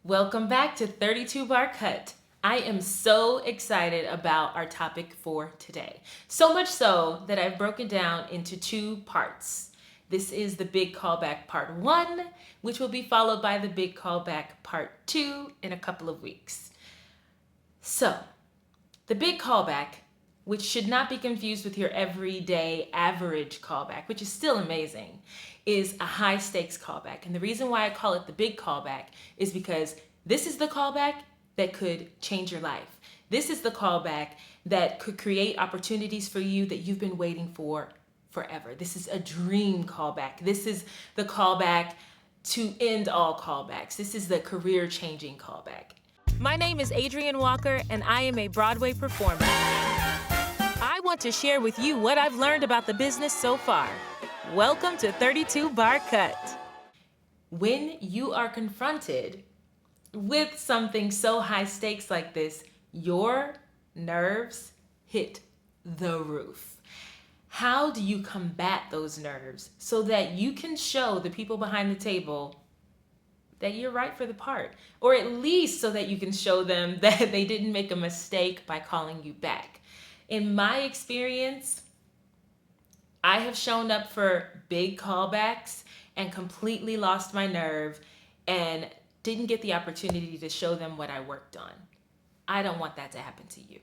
Welcome back to 32 Bar Cut. I am so excited about our topic for today. So much so that I've broken down into two parts. This is the big callback part 1, which will be followed by the big callback part 2 in a couple of weeks. So, the big callback, which should not be confused with your everyday average callback, which is still amazing, is a high stakes callback. And the reason why I call it the big callback is because this is the callback that could change your life. This is the callback that could create opportunities for you that you've been waiting for forever. This is a dream callback. This is the callback to end all callbacks. This is the career changing callback. My name is Adrienne Walker, and I am a Broadway performer. I want to share with you what I've learned about the business so far. Welcome to 32 Bar Cut. When you are confronted with something so high stakes like this, your nerves hit the roof. How do you combat those nerves so that you can show the people behind the table that you're right for the part, or at least so that you can show them that they didn't make a mistake by calling you back? In my experience, I have shown up for big callbacks and completely lost my nerve and didn't get the opportunity to show them what I worked on. I don't want that to happen to you.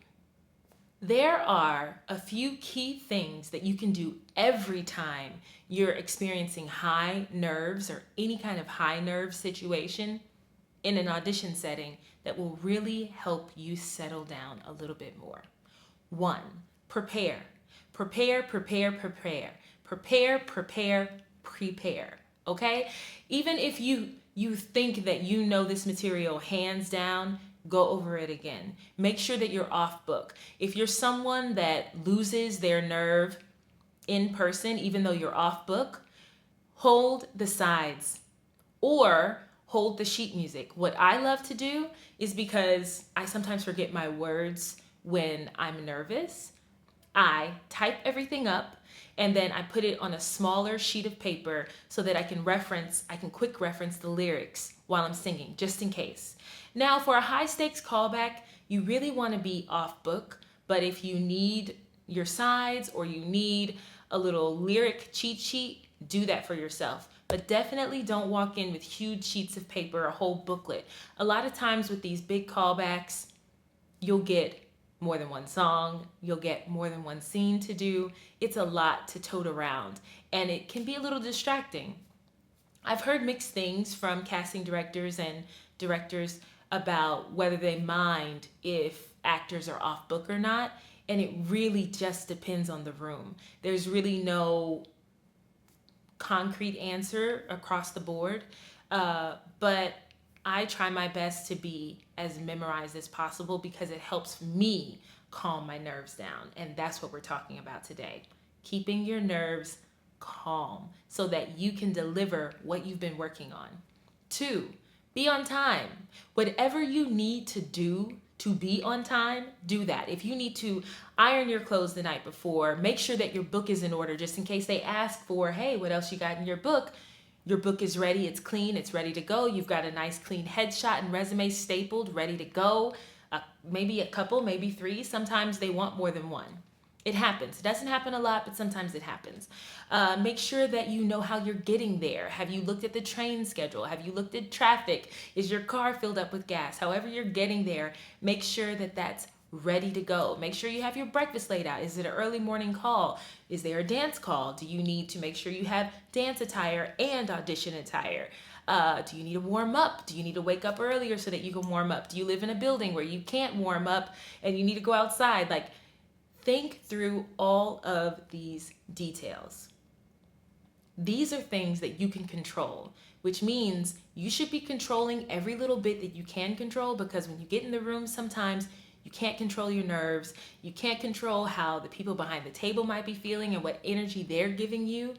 There are a few key things that you can do every time you're experiencing high nerves or any kind of high nerve situation in an audition setting that will really help you settle down a little bit more. 1, prepare. Prepare, prepare, prepare. Prepare, prepare, prepare. Okay? Even if you think that you know this material hands down, go over it again. Make sure that you're off book. If you're someone that loses their nerve in person, even though you're off book, hold the sides or hold the sheet music. What I love to do is, because I sometimes forget my words when I'm nervous, I type everything up and then I put it on a smaller sheet of paper so that I can quick reference the lyrics while I'm singing, just in case. Now, for a high stakes callback, you really want to be off book, but if you need your sides or you need a little lyric cheat sheet, do that for yourself. But definitely don't walk in with huge sheets of paper, a whole booklet. A lot of times with these big callbacks, you'll get more than one song, you'll get more than one scene to do. It's a lot to tote around, and it can be a little distracting. I've heard mixed things from casting directors and directors about whether they mind if actors are off book or not, and it really just depends on the room. There's really no concrete answer across the board, but I try my best to be as memorized as possible because it helps me calm my nerves down. And that's what we're talking about today. Keeping your nerves calm so that you can deliver what you've been working on. 2, be on time. Whatever you need to do to be on time, do that. If you need to iron your clothes the night before, make sure that your book is in order just in case they ask for, hey, what else you got in your book? Your book is ready, it's clean, it's ready to go. You've got a nice clean headshot and resume stapled, ready to go. Maybe a couple, maybe 3. Sometimes they want more than one. It happens. It doesn't happen a lot, but sometimes it happens. Make sure that you know how you're getting there. Have you looked at the train schedule? Have you looked at traffic? Is your car filled up with gas? However you're getting there, make sure that that's ready to go. Make sure you have your breakfast laid out. Is it an early morning call? Is there a dance call? Do you need to make sure you have dance attire and audition attire? Do you need to warm up? Do you need to wake up earlier so that you can warm up? Do you live in a building where you can't warm up and you need to go outside? Like, think through all of these details. These are things that you can control, which means you should be controlling every little bit that you can control, because when you get in the room, sometimes you can't control your nerves. You can't control how the people behind the table might be feeling and what energy they're giving you.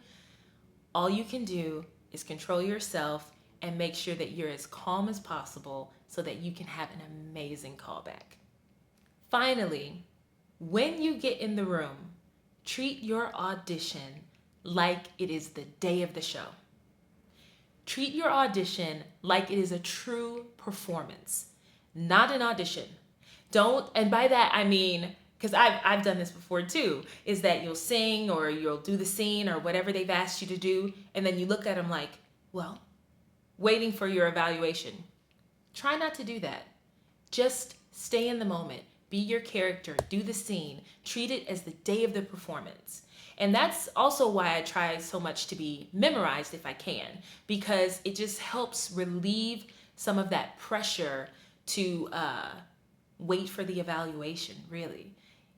All you can do is control yourself and make sure that you're as calm as possible so that you can have an amazing callback. Finally, when you get in the room, treat your audition like it is the day of the show. Treat your audition like it is a true performance, not an audition. Don't, and by that I mean, because I've done this before too, is that you'll sing or you'll do the scene or whatever they've asked you to do, and then you look at them like, well, waiting for your evaluation. Try not to do that. Just stay in the moment. Be your character. Do the scene. Treat it as the day of the performance. And that's also why I try so much to be memorized if I can, because it just helps relieve some of that pressure to wait for the evaluation, really.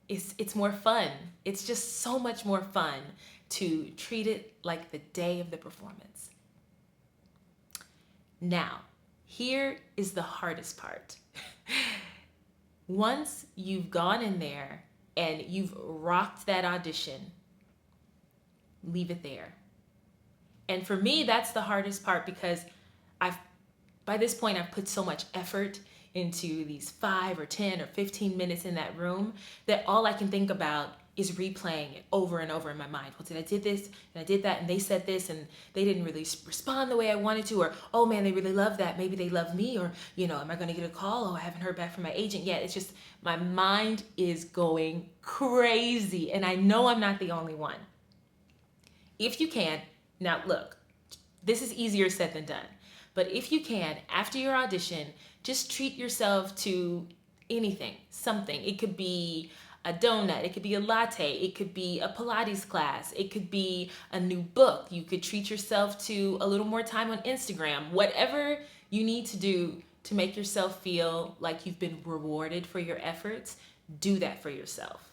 It's more fun. It's just so much more fun to treat it like the day of the performance. Now, here is the hardest part. Once you've gone in there and you've rocked that audition, leave it there. And for me, that's the hardest part, because by this point, I've put so much effort into these 5 or 10 or 15 minutes in that room that all I can think about is replaying it over and over in my mind. Well, I did this and I did that and they said this and they didn't really respond the way I wanted to, or, oh man, they really love that. Maybe they love me, or, am I going to get a call? Oh, I haven't heard back from my agent yet. It's just, my mind is going crazy, and I know I'm not the only one. If you can, now look, this is easier said than done, but if you can, after your audition, just treat yourself to anything, something. It could be a donut, it could be a latte, it could be a Pilates class, it could be a new book. You could treat yourself to a little more time on Instagram. Whatever you need to do to make yourself feel like you've been rewarded for your efforts, do that for yourself.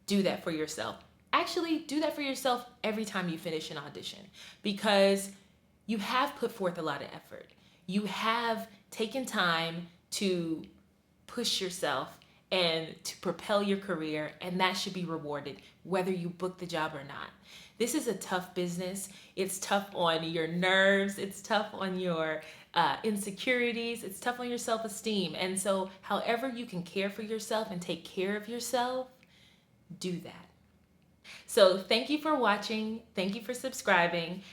Do that for yourself. Actually, do that for yourself every time you finish an audition, because you have put forth a lot of effort. You have taken time to push yourself and to propel your career, and that should be rewarded whether you book the job or not. This is a tough business. It's tough on your nerves. It's tough on your insecurities. It's tough on your self-esteem. And so however you can care for yourself and take care of yourself, do that. So thank you for watching. Thank you for subscribing.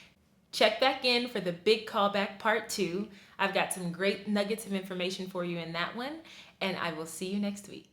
Check back in for the big callback part 2. I've got some great nuggets of information for you in that one, and I will see you next week.